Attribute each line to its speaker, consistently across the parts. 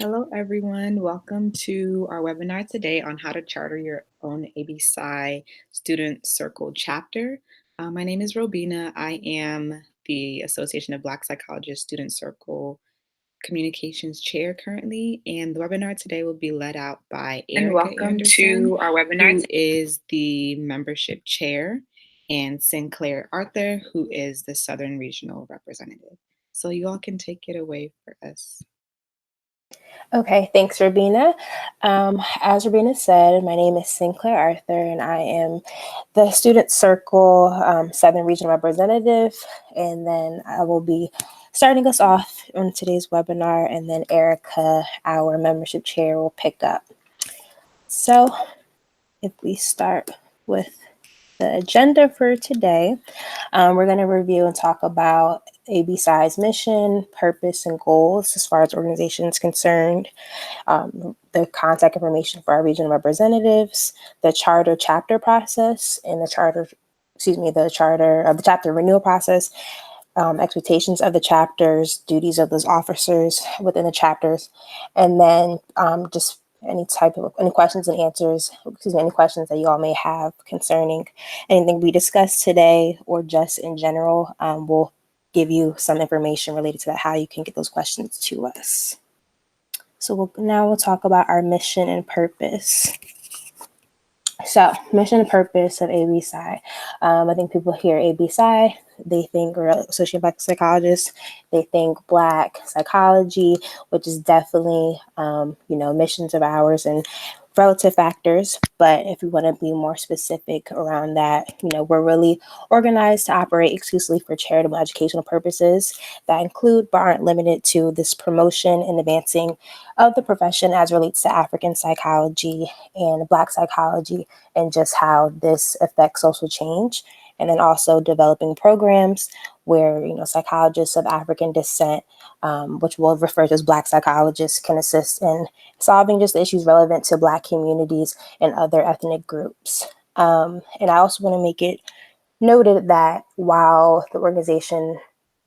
Speaker 1: Hello, everyone. Welcome to our webinar today on how to charter your own ABPsi Student Circle chapter. My name is Robina. I am the Association of Black Psychologists Student Circle Communications Chair currently, and the webinar today will be led out by Erica Anderson, who is the membership chair, and Sinclair Arthur, who is the Southern Regional Representative. So you all can take it away for us.
Speaker 2: Okay, thanks, Robina. As Robina said, my name is Sinclair Arthur, and I am the Student Circle Southern Regional Representative. And then I will be starting us off on today's webinar, and then Erica, our membership chair, will pick up. So if we start with the agenda for today, we're going to review and talk about ABPsi's mission, purpose, and goals as far as organization is concerned, the contact information for our regional representatives, the charter chapter process, and the chapter renewal process, expectations of the chapters, duties of those officers within the chapters, and then just any questions and answers, any questions that you all may have concerning anything we discussed today or just in general. We'll give you some information related to that, how you can get those questions to us. So now we'll talk about our mission and purpose. So, mission and purpose of ABPsi. I think people hear ABPsi, they think, or Associate Black Psychologists, they think Black psychology, which is definitely, missions of ours and relative factors. But if we want to be more specific around that, we're really organized to operate exclusively for charitable educational purposes that include, but aren't limited to, this promotion and advancing of the profession as relates to African psychology and Black psychology, and just how this affects social change. And then also developing programs where, psychologists of African descent, which we'll refer to as Black psychologists, can assist in solving just issues relevant to Black communities and other ethnic groups. And I also want to make it noted that while the organization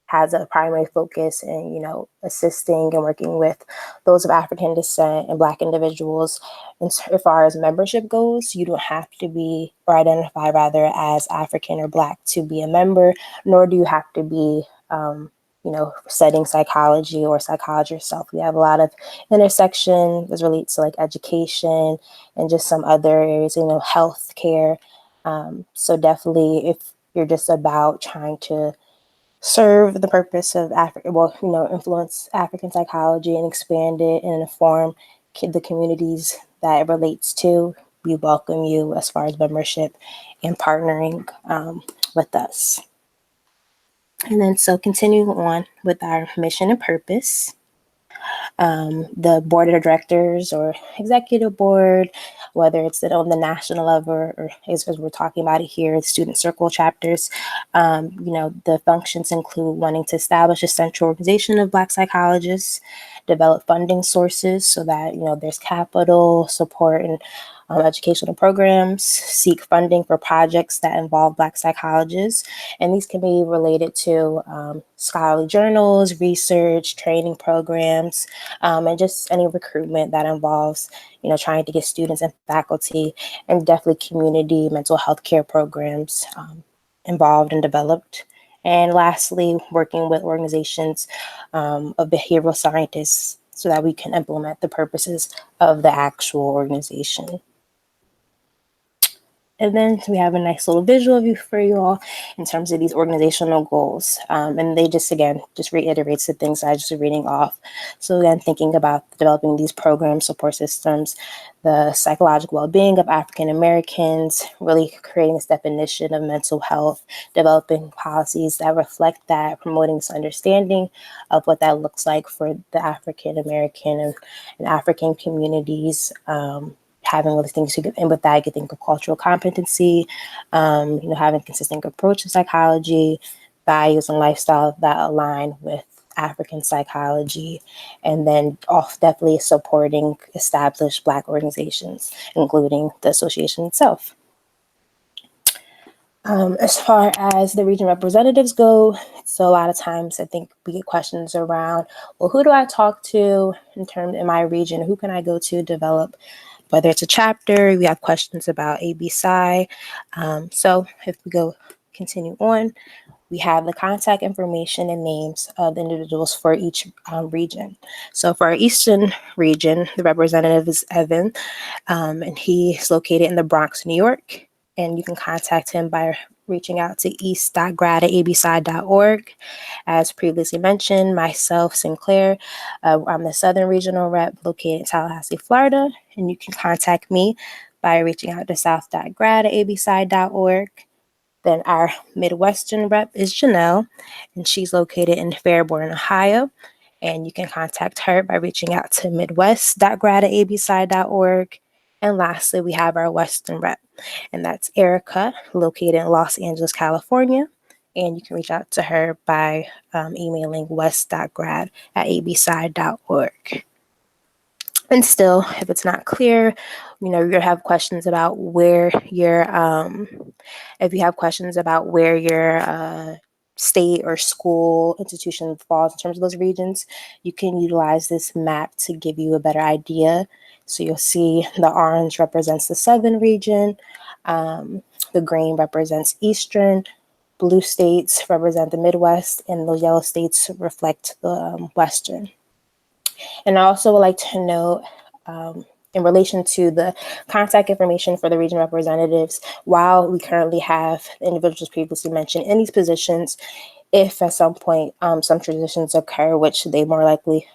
Speaker 2: has a primary focus in, assisting and working with those of African descent and Black individuals, as far as membership goes, you don't have to be, or identify rather, as African or Black to be a member, nor do you have to be, studying psychology or psychology yourself. We have a lot of intersection as relates to like education and just some other areas, healthcare. So definitely, if you're just about trying to serve the purpose of influence African psychology and expand it and inform the communities that it relates to, we welcome you as far as membership and partnering with us. And then so continuing on with our mission and purpose. The board of directors or executive board, whether it's on the national level or as we're talking about it here, the student circle chapters, the functions include wanting to establish a central organization of Black psychologists, develop funding sources so that, there's capital, support, and educational programs, seek funding for projects that involve Black psychologists. And these can be related to scholarly journals, research, training programs, and just any recruitment that involves, trying to get students and faculty, and definitely community mental health care programs involved and developed. And lastly, working with organizations of behavioral scientists so that we can implement the purposes of the actual organization. And then we have a nice little visual view for you all in terms of these organizational goals. And they just reiterates the things I just reading off. So again, thinking about developing these programs, support systems, the psychological well-being of African Americans, really creating this definition of mental health, developing policies that reflect that, promoting this understanding of what that looks like for the African American and African communities, having all the things to get in with that. You can think of cultural competency, having a consistent approach to psychology, values and lifestyle that align with African psychology, and then definitely supporting established Black organizations, including the association itself. As far as the region representatives go, so a lot of times I think we get questions around, well, who do I talk to in my region? Who can I go to develop, whether it's a chapter? We have questions about ABPsi. So if we continue on, we have the contact information and names of the individuals for each region. So for our Eastern region, the representative is Evan, and he's located in the Bronx, New York. And you can contact him by reaching out to east.grad@abpsi.org. As previously mentioned, myself, Sinclair, I'm the Southern Regional Rep located in Tallahassee, Florida. And you can contact me by reaching out to south.grad@abpsi.org. Then our Midwestern rep is Janelle, and she's located in Fairborn, Ohio. And you can contact her by reaching out to midwest.grad@abpsi.org. And lastly, we have our Western rep, and that's Erica, located in Los Angeles, California. And you can reach out to her by emailing west.grad@abpsi.org. And still, if it's not clear, you'll have questions about if you have questions about where your state or school institution falls in terms of those regions, you can utilize this map to give you a better idea. So you'll see the orange represents the Southern region, the green represents Eastern, blue states represent the Midwest, and the yellow states reflect the Western. And I also would like to note, in relation to the contact information for the region representatives, while we currently have the individuals previously mentioned in these positions, if at some point some transitions occur, which they are likely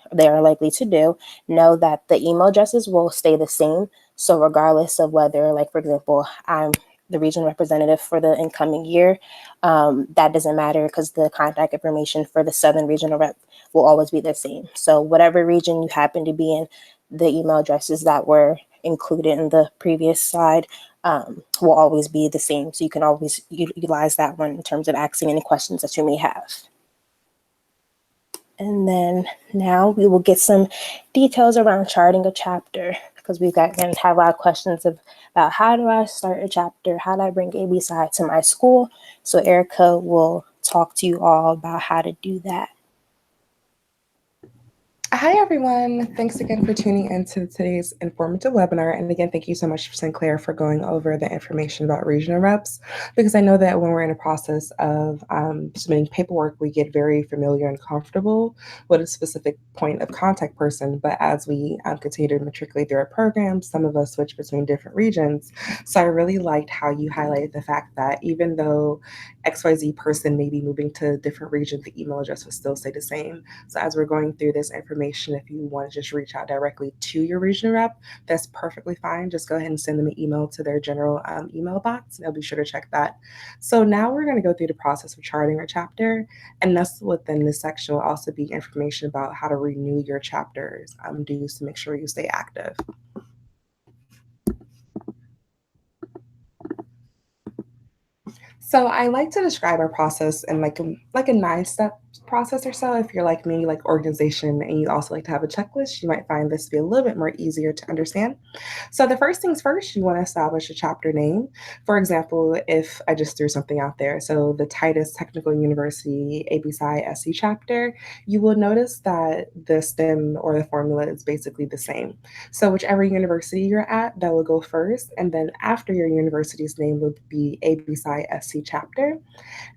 Speaker 2: to do, know that the email addresses will stay the same. So regardless of whether, like, for example, I'm the region representative for the incoming year, that doesn't matter because the contact information for the Southern regional rep will always be the same. So whatever region you happen to be in, the email addresses that were included in the previous slide will always be the same. So you can always utilize that one in terms of asking any questions that you may have. And then now we will get some details around charting a chapter, because we've got and have a lot of questions about how do I start a chapter? How do I bring ABPsi to my school? So Erica will talk to you all about how to do that.
Speaker 3: Hi, everyone. Thanks again for tuning into today's informative webinar. And again, thank you so much, Sinclair, for going over the information about regional reps, because I know that when we're in a process of submitting paperwork, we get very familiar and comfortable with a specific point of contact person. But as we continue to matriculate through our program, some of us switch between different regions. So I really liked how you highlighted the fact that even though XYZ person may be moving to a different region, the email address will still stay the same. So as we're going through this information, if you want to just reach out directly to your regional rep, that's perfectly fine. Just go ahead and send them an email to their general email box, and they'll be sure to check that. So now we're going to go through the process of charting our chapter, and thus within this section will also be information about how to renew your chapter's dues to make sure you stay active. So I like to describe our process in like a 9-step process or so. If you're like me, like organization, and you also like to have a checklist, you might find this to be a little bit more easier to understand. So the first things first, you want to establish a chapter name. For example, if I just threw something out there, so the Titus Technical University ABPsi SC chapter, you will notice that the stem or the formula is basically the same. So whichever university you're at, that will go first, and then after your university's name would be ABPsi SC chapter.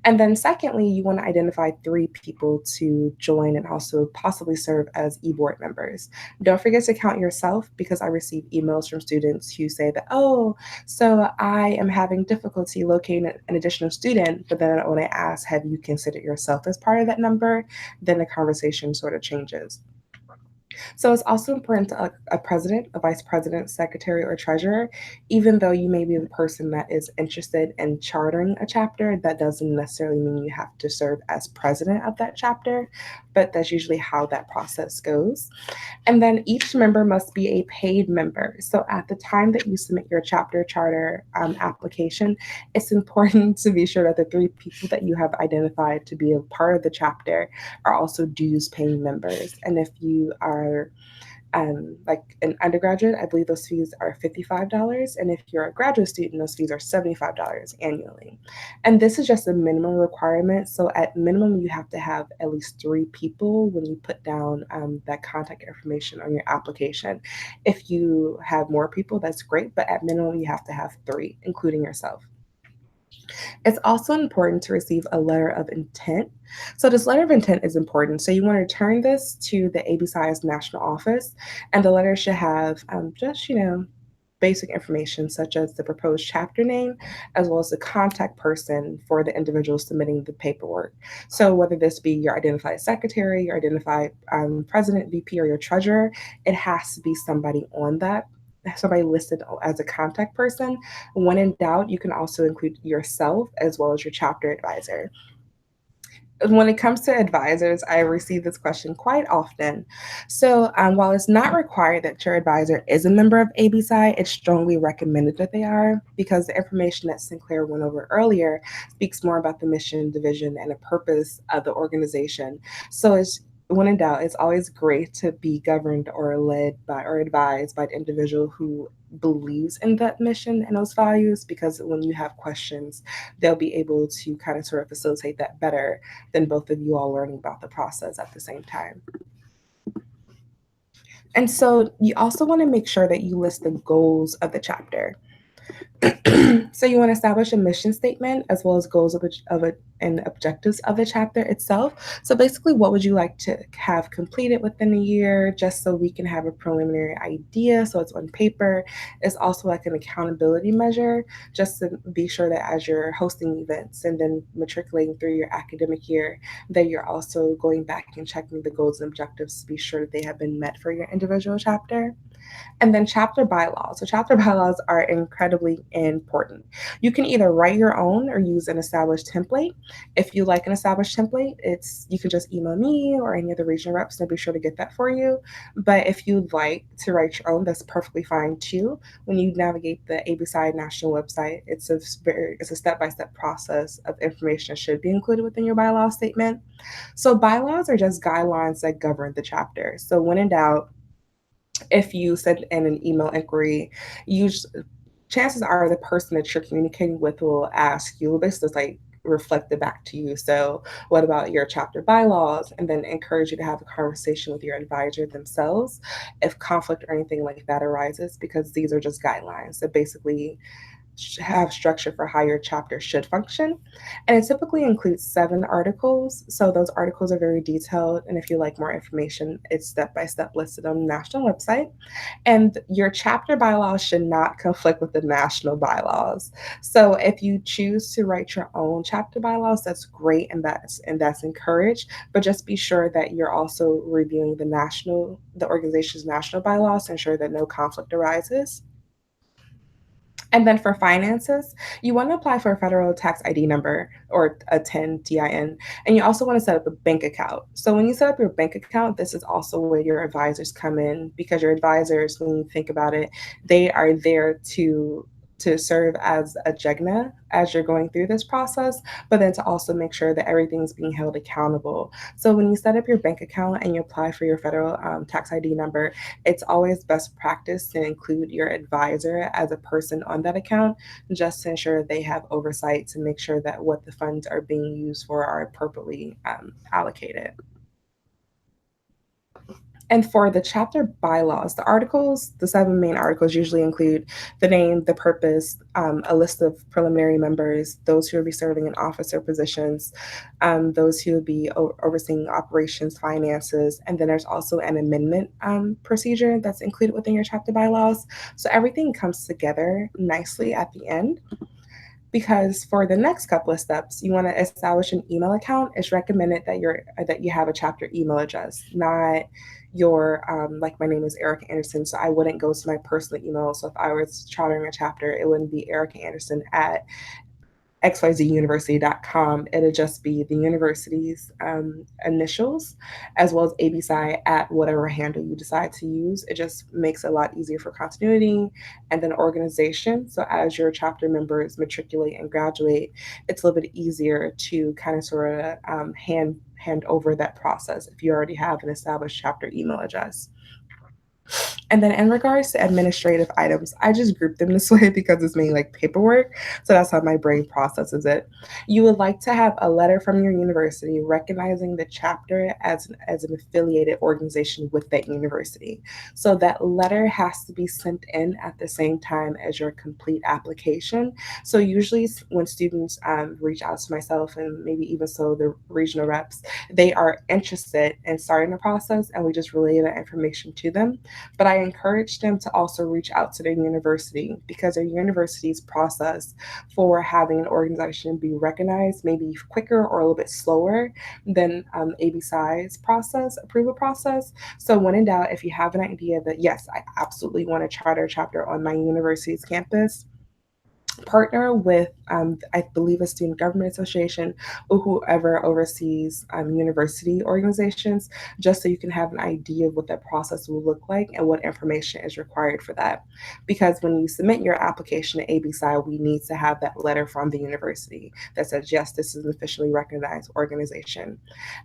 Speaker 3: And then secondly, you want to identify 3 people to join and also possibly serve as e-board members. Don't forget to count yourself, because I receive emails from students who say that, oh, so I am having difficulty locating an additional student, but then when I ask, have you considered yourself as part of that number, then the conversation sort of changes. So it's also important to elect a president, a vice president, secretary, or treasurer. Even though you may be the person that is interested in chartering a chapter, that doesn't necessarily mean you have to serve as president of that chapter, but that's usually how that process goes. And then each member must be a paid member. So at the time that you submit your chapter charter application, it's important to be sure that the 3 people that you have identified to be a part of the chapter are also dues paying members. And if you are Like an undergraduate, I believe those fees are $55. And if you're a graduate student, those fees are $75 annually. And this is just a minimum requirement. So at minimum, you have to have at least 3 people when you put down that contact information on your application. If you have more people, that's great. But at minimum, you have to have 3, including yourself. It's also important to receive a letter of intent. So this letter of intent is important. So you want to return this to the ABPsi's national office, and the letter should have just, basic information such as the proposed chapter name, as well as the contact person for the individual submitting the paperwork. So whether this be your identified secretary, your identified president, VP, or your treasurer, it has to be somebody on that, somebody listed as a contact person. When in doubt, you can also include yourself as well as your chapter advisor. When it comes to advisors, I receive this question quite often. So while it's not required that your advisor is a member of ABPsi, it's strongly recommended that they are, because the information that Sinclair went over earlier speaks more about the mission, the vision, and the purpose of the organization. So when in doubt, it's always great to be governed or led by or advised by an individual who believes in that mission and those values, because when you have questions, they'll be able to kind of sort of facilitate that better than both of you all learning about the process at the same time. And so you also want to make sure that you list the goals of the chapter. So you want to establish a mission statement as well as goals and objectives of the chapter itself. So basically, what would you like to have completed within a year, just so we can have a preliminary idea, so it's on paper. It's also like an accountability measure, just to be sure that as you're hosting events and then matriculating through your academic year, that you're also going back and checking the goals and objectives to be sure that they have been met for your individual chapter. And then chapter bylaws. So chapter bylaws are incredibly important. You can either write your own or use an established template. If you like an established template, you can just email me or any of the regional reps, and I'll be sure to get that for you. But if you'd like to write your own, that's perfectly fine too. When you navigate the ABPsi national website, it's a step-by-step process of information that should be included within your bylaw statement. So bylaws are just guidelines that govern the chapter. So when in doubt, if you send in an email inquiry, chances are the person that you're communicating with will ask you, basically like reflect it back to you. So what about your chapter bylaws? And then encourage you to have a conversation with your advisor themselves if conflict or anything like that arises, because these are just guidelines that basically have structure for how your chapter should function. And it typically includes 7 articles. So those articles are very detailed. And if you like more information, it's step-by-step listed on the national website. And your chapter bylaws should not conflict with the national bylaws. So if you choose to write your own chapter bylaws, that's great, and that's encouraged. But just be sure that you're also reviewing the organization's national bylaws to ensure that no conflict arises. And then for finances, you want to apply for a federal tax ID number or a 10 TIN. And you also want to set up a bank account. So when you set up your bank account, this is also where your advisors come in, because your advisors, when you think about it, they are there to serve as a JEGNA as you're going through this process, but then to also make sure that everything's being held accountable. So when you set up your bank account and you apply for your federal tax ID number, it's always best practice to include your advisor as a person on that account, just to ensure they have oversight to make sure that what the funds are being used for are appropriately allocated. And for the chapter bylaws, the 7 main articles usually include the name, the purpose, a list of preliminary members, those who will be serving in officer positions, those who will be overseeing operations, finances, and then there's also an amendment procedure that's included within your chapter bylaws. So everything comes together nicely at the end. Because for the next couple of steps, you want to establish an email account. It's recommended that you have a chapter email address, not your like my name is Erica Anderson, so I wouldn't go to my personal email. So if I was chartering a chapter, it wouldn't be Erica Anderson at xyzuniversity.com. It'll just be the university's initials, as well as ABPsi at whatever handle you decide to use. It just makes it a lot easier for continuity and then organization. So as your chapter members matriculate and graduate, it's a little bit easier to kind of sort of hand over that process if you already have an established chapter email address. And then in regards to administrative items, I just group them this way because it's mainly like paperwork. So that's how my brain processes it. You would like to have a letter from your university recognizing the chapter as an affiliated organization with that university. So that letter has to be sent in at the same time as your complete application. So usually when students reach out to myself and maybe even so the regional reps, they are interested in starting the process and we just relay that information to them. But I encourage them to also reach out to their university because their university's process for having an organization be recognized may be quicker or a little bit slower than ABPsi's approval process. So when in doubt, if you have an idea that, yes, I absolutely want a charter chapter on my university's campus, partner with, I believe, a student government association or whoever oversees university organizations, just so you can have an idea of what that process will look like and what information is required for that. Because when you submit your application to ABPsi, we need to have that letter from the university that says, yes, this is an officially recognized organization.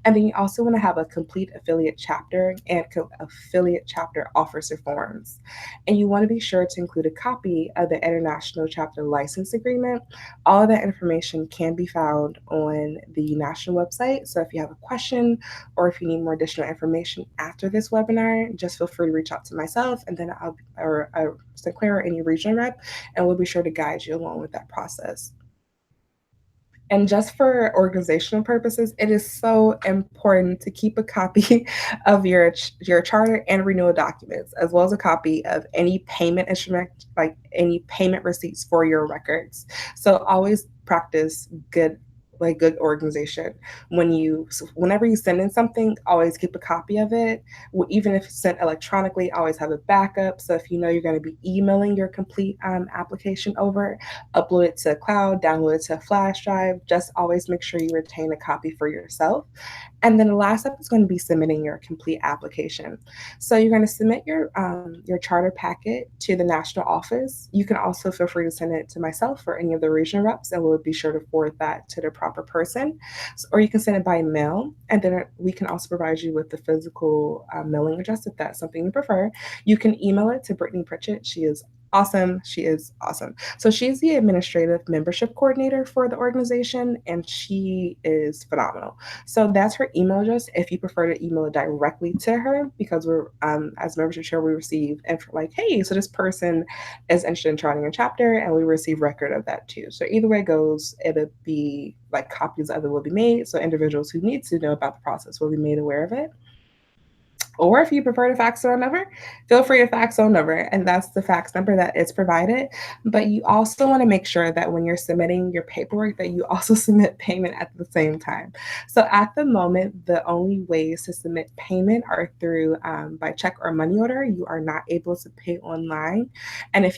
Speaker 3: And then you also want to have a complete affiliate chapter and affiliate chapter officer forms. And you want to be sure to include a copy of the international chapter license agreement. All of that information can be found on the national website. So if you have a question or if you need more additional information after this webinar, just feel free to reach out to myself and then or Sinclair or any regional rep, and we'll be sure to guide you along with that process. And just for organizational purposes, it is so important to keep a copy of your charter and renewal documents, as well as a copy of any payment instrument, like any payment receipts for your records. So always practice good organization. Whenever you send in something, always keep a copy of it. Even if it's sent electronically, always have a backup. So if you know you're going to be emailing your complete application over, upload it to a cloud, download it to a flash drive. Just always make sure you retain a copy for yourself. And then the last step is going to be submitting your complete application. So you're going to submit your charter packet to the national office. You can also feel free to send it to myself or any of the regional reps, and we'll be sure to forward that to the proper person. Or you can send it by mail, and then we can also provide you with the physical mailing address if that's something you prefer. You can email it to Brittany Pritchett. She is awesome. She is awesome. So she's the administrative membership coordinator for the organization, and she is phenomenal. So that's her email address if you prefer to email it directly to her, because we're, as membership chair, we receive like, hey, so this person is interested in charting a chapter, and we receive record of that too. So either way it goes, it'll be like copies of it will be made. So individuals who need to know about the process will be made aware of it. Or if you prefer to fax our number, feel free to fax our number, and that's the fax number that is provided. But you also want to make sure that when you're submitting your paperwork that you also submit payment at the same time. So at the moment, the only ways to submit payment are through by check or money order. You are not able to pay online. And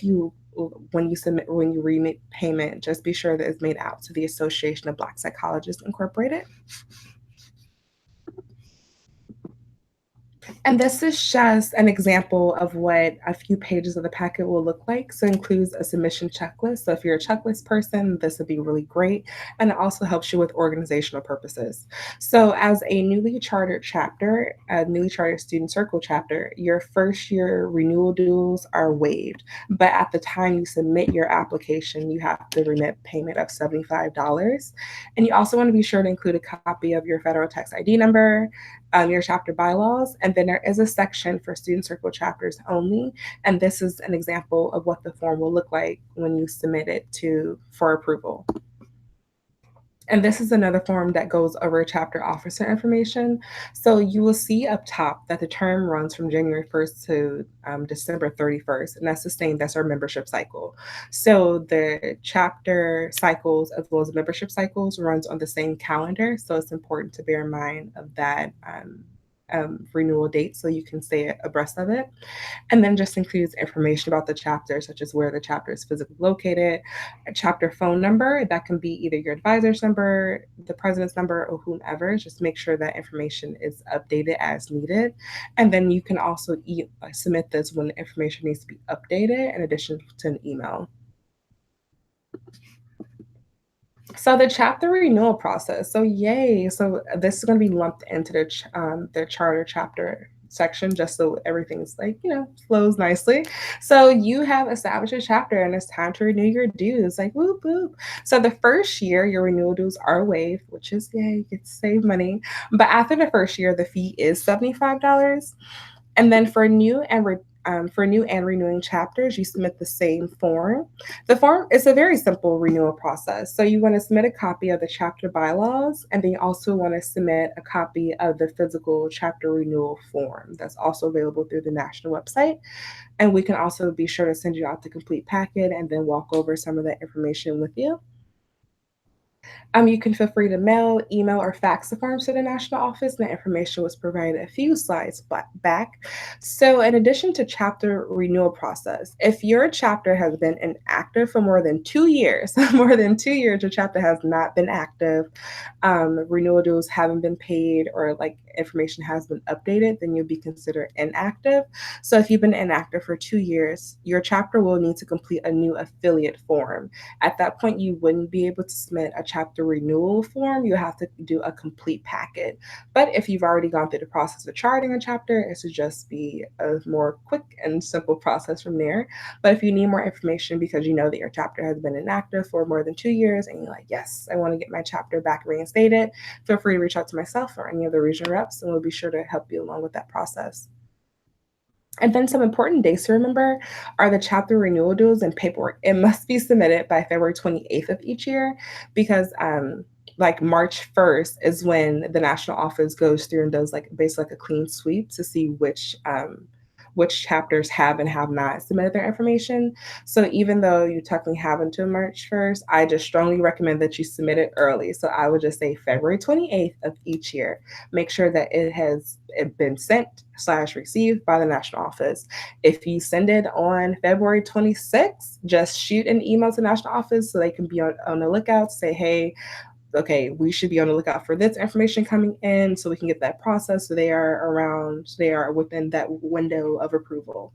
Speaker 3: when you remit payment, just be sure that it's made out to the Association of Black Psychologists Incorporated. And this is just an example of what a few pages of the packet will look like. So it includes a submission checklist. So if you're a checklist person, this would be really great. And it also helps you with organizational purposes. So as a newly chartered chapter, a newly chartered student circle chapter, your first year renewal dues are waived. But at the time you submit your application, you have to remit payment of $75. And you also want to be sure to include a copy of your federal tax ID number, your chapter bylaws, and then there is a section for student circle chapters only, and this is an example of what the form will look like when you submit it for approval. And this is another form that goes over chapter officer information. So you will see up top that the term runs from January 1st to December 31st, and that's our membership cycle. So the chapter cycles as well as the membership cycles runs on the same calendar. So it's important to bear in mind of that renewal date so you can stay abreast of it. And then just includes information about the chapter, such as where the chapter is physically located, a chapter phone number, that can be either your advisor's number, the president's number, or whomever. Just make sure that information is updated as needed. And then you can also submit this when the information needs to be updated in addition to an email. So the chapter renewal process. So yay. So this is going to be lumped into the charter chapter section just so everything's like, flows nicely. So you have established a chapter and it's time to renew your dues. Like whoop whoop. So the first year your renewal dues are waived, which is yay, you get to save money. But after the first year, the fee is $75. And then for new and renewing chapters, you submit the same form. The form is a very simple renewal process. So you want to submit a copy of the chapter bylaws, and then you also want to submit a copy of the physical chapter renewal form that's also available through the national website. And we can also be sure to send you out the complete packet and then walk over some of that information with you. You can feel free to mail, email, or fax the forms to the national office. The information was provided a few slides back. So in addition to chapter renewal process, if your chapter has been inactive for more than 2 years, your chapter has not been active, renewal dues haven't been paid, or like information has been updated, then you'll be considered inactive. So if you've been inactive for 2 years, your chapter will need to complete a new affiliate form. At that point, you wouldn't be able to submit a chapter renewal form. You have to do a complete packet. But if you've already gone through the process of charting a chapter, it should just be a more quick and simple process from there. But if you need more information because you know that your chapter has been inactive for more than 2 years and you're like, yes, I want to get my chapter back reinstated, feel free to reach out to myself or any of the regional reps, and we'll be sure to help you along with that process. And then some important dates to remember are the chapter renewal dues and paperwork. It must be submitted by February 28th of each year because like March 1st is when the national office goes through and does like basically like a clean sweep to see which chapters have and have not submitted their information. So even though you technically have until March 1st, I just strongly recommend that you submit it early. So I would just say February 28th of each year. Make sure that it has been sent/received by the national office. If you send it on February 26th, just shoot an email to the national office so they can be on the lookout, say, hey, okay, we should be on the lookout for this information coming in so we can get that process so they are within that window of approval.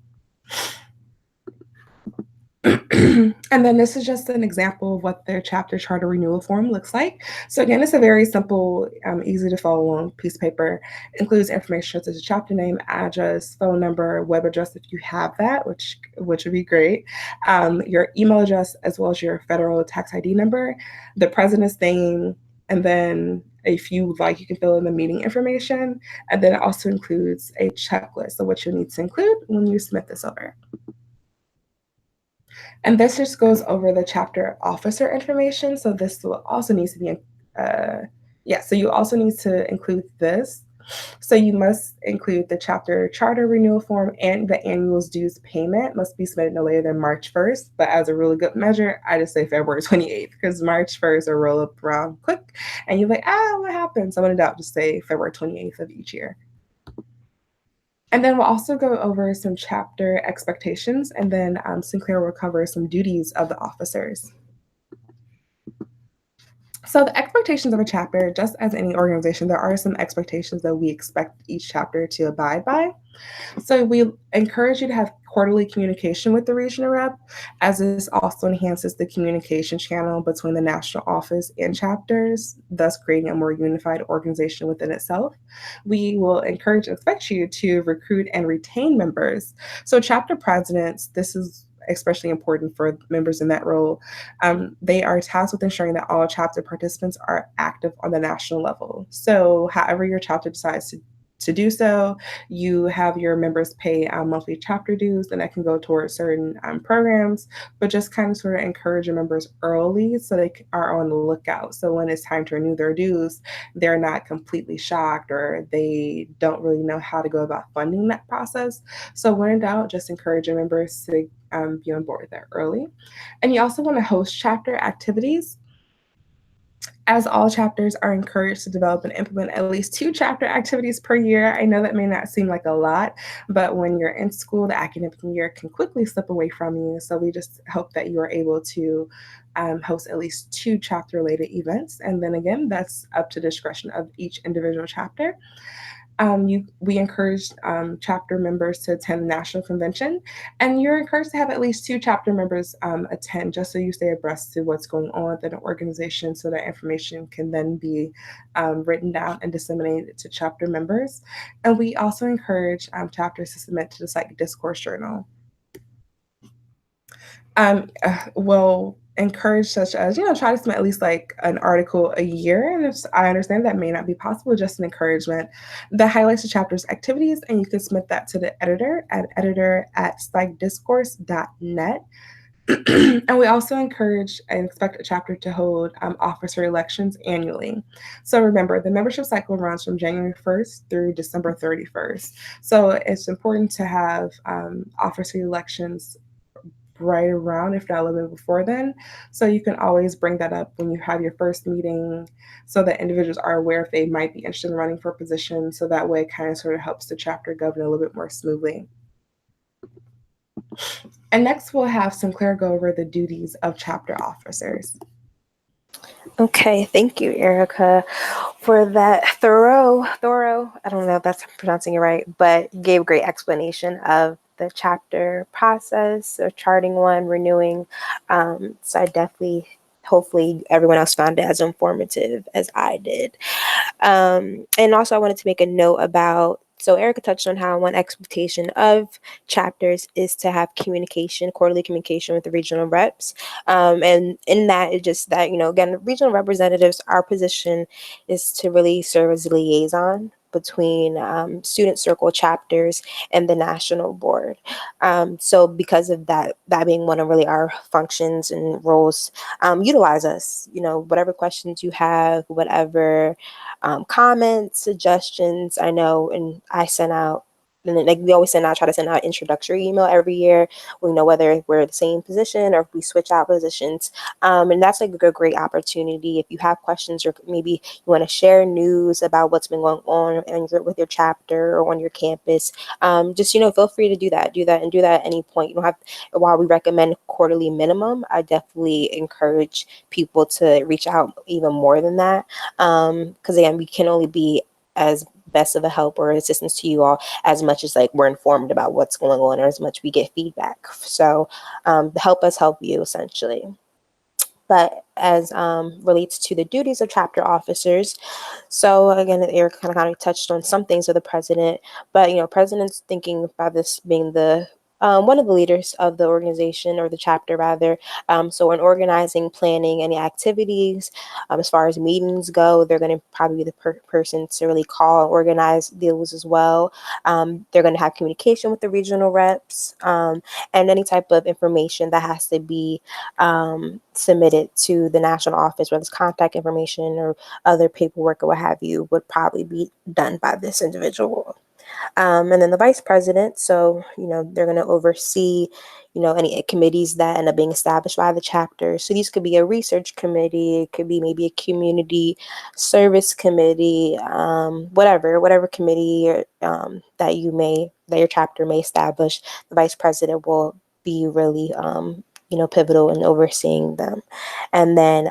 Speaker 3: And then this is just an example of what their chapter charter renewal form looks like. So again, it's a very simple, easy to follow along piece of paper. It includes information such as chapter name, address, phone number, web address if you have that, which would be great, your email address, as well as your federal tax ID number, the president's name, and then if you would like, you can fill in the meeting information. And then it also includes a checklist of what you need to include when you submit this over. And this just goes over the chapter officer information. So this will also needs to be, so you also need to include this. So you must include the chapter charter renewal form, and the annual dues payment must be submitted no later than March 1st. But as a really good measure, I just say February 28th because March 1st will roll up around quick and you're like, what happened? So I'm going to just say February 28th of each year. And then we'll also go over some chapter expectations, and then Sinclair will cover some duties of the officers. So the expectations of a chapter, just as any organization, there are some expectations that we expect each chapter to abide by. So we encourage you to have quarterly communication with the regional rep, as this also enhances the communication channel between the national office and chapters, thus creating a more unified organization within itself. We will encourage and expect you to recruit and retain members. So chapter presidents, this is especially important for members in that role. They are tasked with ensuring that all chapter participants are active on the national level. So however your chapter decides to do so, you have your members pay monthly chapter dues, and that can go towards certain programs, but just kind of sort of encourage your members early so they are on the lookout. So when it's time to renew their dues, they're not completely shocked or they don't really know how to go about funding that process. So when in doubt, just encourage your members to be on board with that early. And you also want to host chapter activities, as all chapters are encouraged to develop and implement at least 2 chapter activities per year. I know that may not seem like a lot, but when you're in school, the academic year can quickly slip away from you. So we just hope that you are able to host at least 2 chapter-related events. And then again, that's up to discretion of each individual chapter. We encourage chapter members to attend the national convention, and you're encouraged to have at least 2 chapter members attend, just so you stay abreast to what's going on within an organization, so that information can then be written down and disseminated to chapter members. And we also encourage chapters to submit to the Psych Discourse Journal. Will encourage, such as, try to submit at least like an article a year. And if I understand that may not be possible, just an encouragement that highlights the chapter's activities, and you can submit that to the editor at editor@psychdiscourse.net. And we also encourage and expect a chapter to hold officer elections annually. So remember, the membership cycle runs from January 1st through December 31st. So it's important to have officer elections right around, if not a little bit before then. So you can always bring that up when you have your first meeting, so that individuals are aware if they might be interested in running for a position. So that way it kind of sort of helps the chapter govern a little bit more smoothly. And next we'll have Sinclair go over the duties of chapter officers.
Speaker 2: Okay, thank you, Erica, for that thorough, I don't know if that's pronouncing it right, but you gave a great explanation of the chapter process, or charting one, renewing. So I definitely, hopefully everyone else found it as informative as I did. And also I wanted to make a note about, so Erica touched on how one expectation of chapters is to have quarterly communication with the regional reps. And in that, it's just that, again, regional representatives, our position is to really serve as a liaison between student circle chapters and the national board. So because of that being one of really our functions and roles, utilize us, whatever questions you have, whatever comments, suggestions. I know, and I sent out, and then, like, we always try to send out introductory email every year. We know whether we're the same position or if we switch out positions. And that's like a great opportunity. If you have questions, or maybe you want to share news about what's been going on with your chapter or on your campus, just, feel free to do that at any point. You don't have, while we recommend quarterly minimum, I definitely encourage people to reach out even more than that. Because again, we can only be as best of a help or assistance to you all as much as like we're informed about what's going on, or as much we get feedback. So help us help you, essentially. But as relates to the duties of chapter officers, so again, Eric kind of touched on some things of the president, but president's thinking about this being the one of the leaders of the organization, or the chapter rather. So in organizing, planning any activities, as far as meetings go, they're going to probably be the person to really call and organize those as well. They're going to have communication with the regional reps, and any type of information that has to be submitted to the national office, whether it's contact information or other paperwork or what have you, would probably be done by this individual. And then the vice president, so, they're going to oversee, any committees that end up being established by the chapter. So these could be a research committee, it could be maybe a community service committee, whatever committee that your chapter may establish. The vice president will be really, pivotal in overseeing them. And then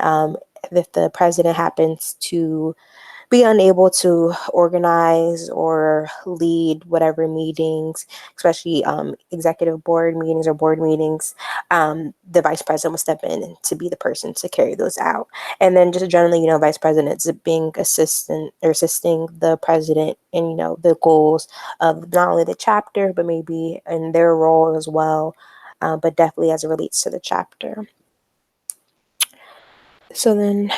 Speaker 2: if the president happens to be unable to organize or lead whatever meetings, especially executive board meetings or board meetings, the vice president will step in to be the person to carry those out. And then just generally, vice presidents being assisting the president in, the goals of not only the chapter, but maybe in their role as well, but definitely as it relates to the chapter. So then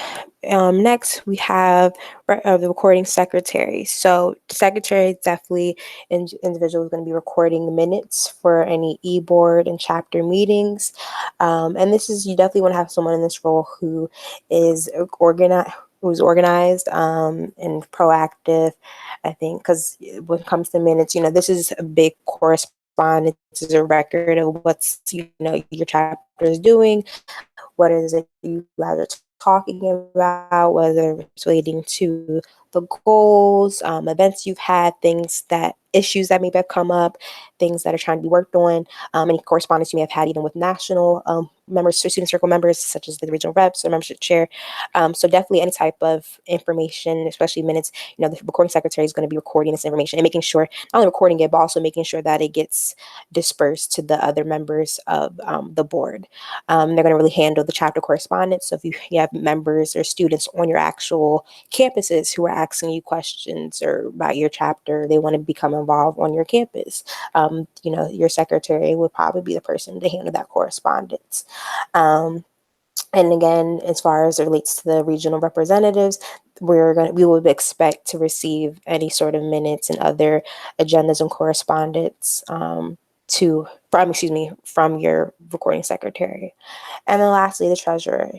Speaker 2: next we have the recording secretary. So the secretary is definitely an individual who's going to be recording the minutes for any e-board and chapter meetings. And you definitely want to have someone in this role who is organized and proactive, I think, because when it comes to minutes, this is a big correspondence, is a record of what's, your chapter is doing, what is it you guys are talking about, whether it's relating to the goals, events you've had, issues that maybe have come up, things that are trying to be worked on, any correspondence you may have had even with national members or student circle members, such as the regional reps or membership chair. So definitely any type of information, especially minutes, the recording secretary is going to be recording this information and making sure, not only recording it, but also making sure that it gets dispersed to the other members of the board. They're going to really handle the chapter correspondence. So if you have members or students on your actual campuses who are asking you questions or about your chapter, they want to become involved on your campus, your secretary would probably be the person to handle that correspondence. And again, as far as it relates to the regional representatives, we would expect to receive any sort of minutes and other agendas and correspondence from your recording secretary. And then lastly, the treasurer,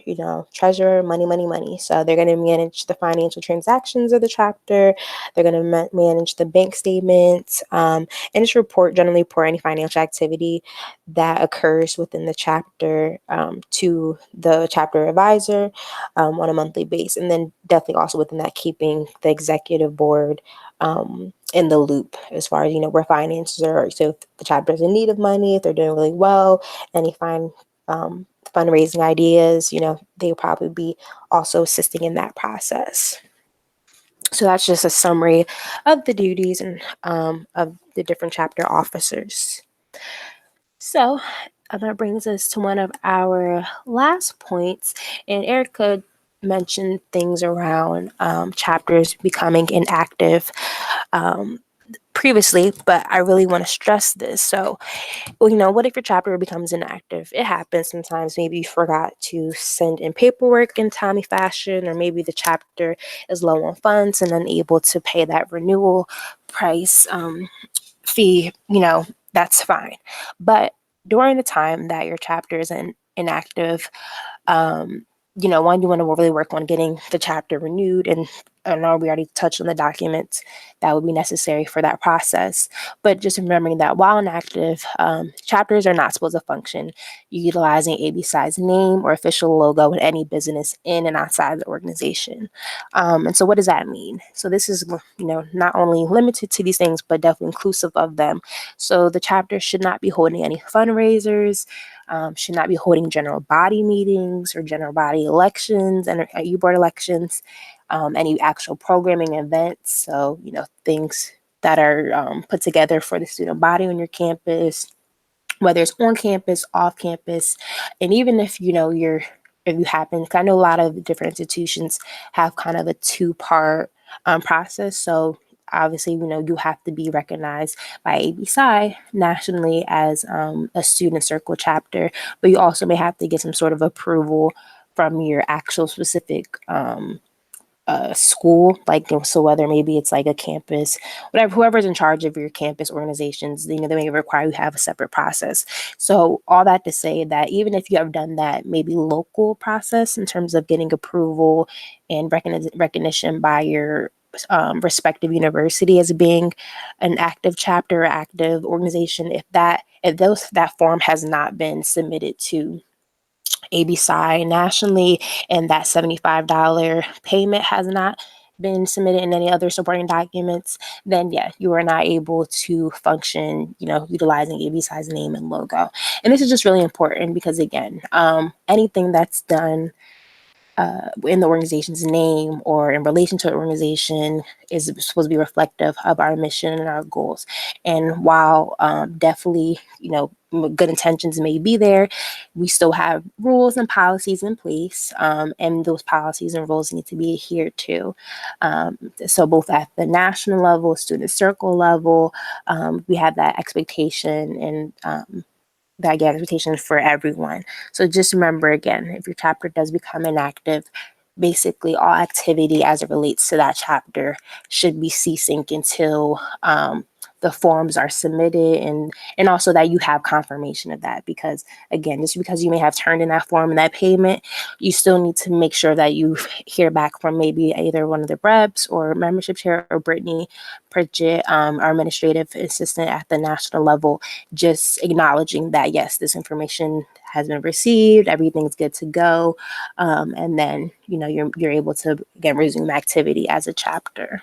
Speaker 2: treasurer, money, money, money. So they're going to manage the financial transactions of the chapter. They're going to manage the bank statements, and just generally report any financial activity that occurs within the chapter to the chapter advisor on a monthly basis. And then definitely also within that, keeping the executive board in the loop as far as, where finances are. So if the chapter is in need of money, if they're doing really well, any fundraising ideas, they'll probably be also assisting in that process. So that's just a summary of the duties and of the different chapter officers. So that brings us to one of our last points, and Erica mentioned things around chapters becoming inactive previously, but I really want to stress this. So, what if your chapter becomes inactive? It happens sometimes. Maybe you forgot to send in paperwork in timely fashion, or maybe the chapter is low on funds and unable to pay that renewal price fee. That's fine. But during the time that your chapter is inactive, one, you want to really work on getting the chapter renewed. And I know we already touched on the documents that would be necessary for that process. But just remembering that while inactive, chapters are not supposed to function utilizing ABPsi's name or official logo in any business in and outside the organization. And so what does that mean? So this is, not only limited to these things, but definitely inclusive of them. So the chapter should not be holding any fundraisers, should not be holding general body meetings or general body elections and U-board elections, any actual programming events. So, things that are put together for the student body on your campus, whether it's on campus, off campus, and even if, if you happen, I know a lot of different institutions have kind of a two-part process. So obviously, you have to be recognized by ABPsi nationally as a student circle chapter, but you also may have to get some sort of approval from your actual specific school, so whether maybe it's like a campus, whatever, whoever's in charge of your campus organizations, they may require you to have a separate process. So all that to say that even if you have done that maybe local process in terms of getting approval and recognition by your respective university as being an active chapter or active organization, if that form has not been submitted to ABPsi nationally, and that $75 payment has not been submitted in any other supporting documents, then you are not able to function, utilizing ABPsi's name and logo. And this is just really important because, again, anything that's done in the organization's name or in relation to an organization is supposed to be reflective of our mission and our goals. And while definitely, good intentions may be there, we still have rules and policies in place, and those policies and rules need to be adhered to. So both at the national level, student circle level, we have that expectation and that expectation for everyone. So just remember, again, if your chapter does become inactive, basically all activity as it relates to that chapter should be ceasing until the forms are submitted, and also that you have confirmation of that, because again, just because you may have turned in that form and that payment, you still need to make sure that you hear back from maybe either one of the reps or membership chair or Brittany Pritchett, our administrative assistant at the national level, just acknowledging that yes, this information has been received, everything's good to go, and then you're able to again resume activity as a chapter.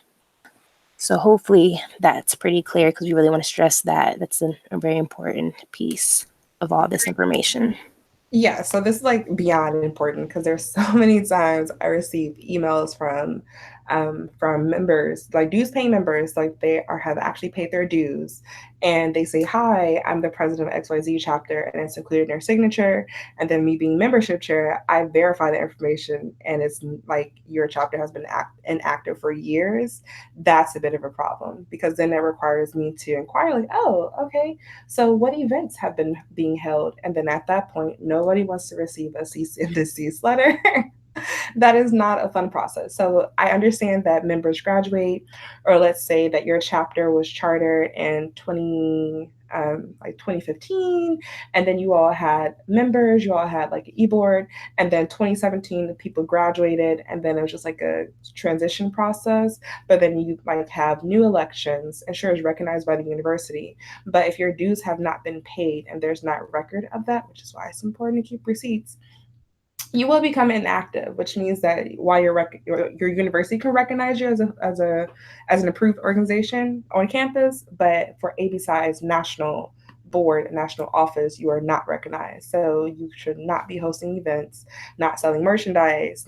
Speaker 2: So hopefully that's pretty clear, because we really want to stress that that's a very important piece of all this information.
Speaker 3: Yeah, so this is like beyond important, because there's so many times I receive emails from members, like dues paying members, like have actually paid their dues, and they say, "Hi, I'm the president of XYZ chapter," and it's included in their signature. And then me being membership chair, I verify the information, and it's like your chapter has been inactive for years. That's a bit of a problem, because then that requires me to inquire, like, "Oh, okay, so what events have been being held?" And then at that point, nobody wants to receive a cease and desist letter. That is not a fun process. So I understand that members graduate, or let's say that your chapter was chartered in 2015, and then you all had members, you all had like an e-board, and then 2017 the people graduated, and then it was just like a transition process. But then you like have new elections, and sure, is recognized by the university. But if your dues have not been paid and there's not record of that, which is why it's important to keep receipts, you will become inactive, which means that while your university can recognize you as an approved organization on campus, but for ABPsi's national board, national office, you are not recognized. So you should not be hosting events, not selling merchandise,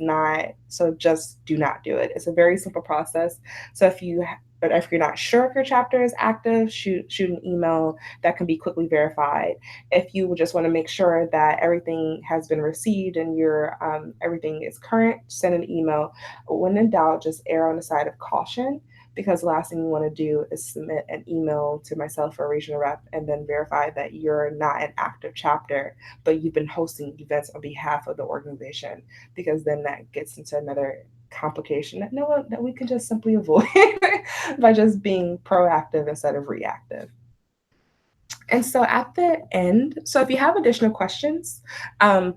Speaker 3: just do not do it. It's a very simple process. So but if you're not sure if your chapter is active, shoot an email that can be quickly verified. If you just want to make sure that everything has been received and everything is current, send an email. But when in doubt, just err on the side of caution, because the last thing you want to do is submit an email to myself or a regional rep and then verify that you're not an active chapter, but you've been hosting events on behalf of the organization, because then that gets into another complication that we can just simply avoid by just being proactive instead of reactive. And so at the end, so if you have additional questions,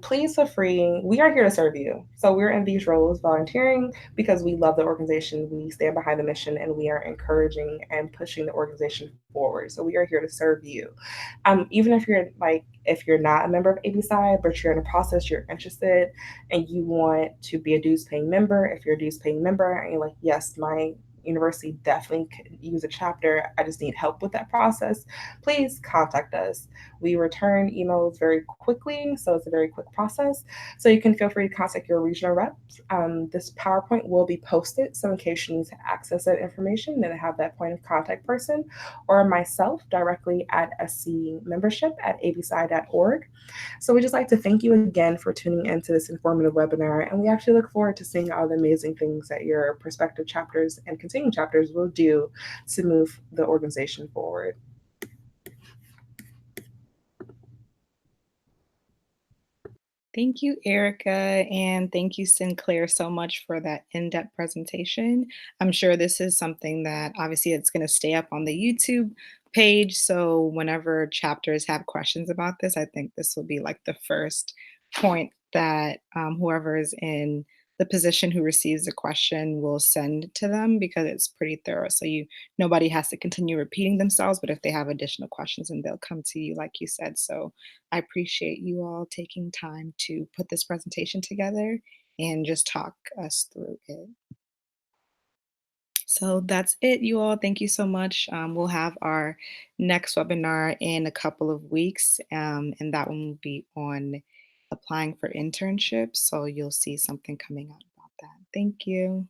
Speaker 3: please feel free. We are here to serve you. So we're in these roles volunteering because we love the organization, we stand behind the mission, and we are encouraging and pushing the organization forward. So we are here to serve you. Even if you're not a member of ABPsi, but you're in a process, you're interested, and you want to be a dues paying member. If you're a dues paying member and you're like, yes, my university definitely could use a chapter, I just need help with that process, please contact us. We return emails very quickly, so it's a very quick process. So you can feel free to contact your regional reps. This PowerPoint will be posted, so in case you need to access that information, then have that point of contact person, or myself directly at scmembership@abpsi.org. So we'd just like to thank you again for tuning into this informative webinar, and we actually look forward to seeing all the amazing things that your prospective chapters and continuing chapters will do to move the organization forward.
Speaker 1: Thank you, Erica, and thank you, Sinclair, so much for that in-depth presentation. I'm sure this is something that obviously it's going to stay up on the YouTube page. So whenever chapters have questions about this, I think this will be like the first point that whoever is in the position who receives the question will send to them, because it's pretty thorough. So nobody has to continue repeating themselves, but if they have additional questions, and they'll come to you, like you said. So I appreciate you all taking time to put this presentation together and just talk us through it. So that's it, you all. Thank you so much. We'll have our next webinar in a couple of weeks, and that one will be on applying for internships. So you'll see something coming out about that. Thank you.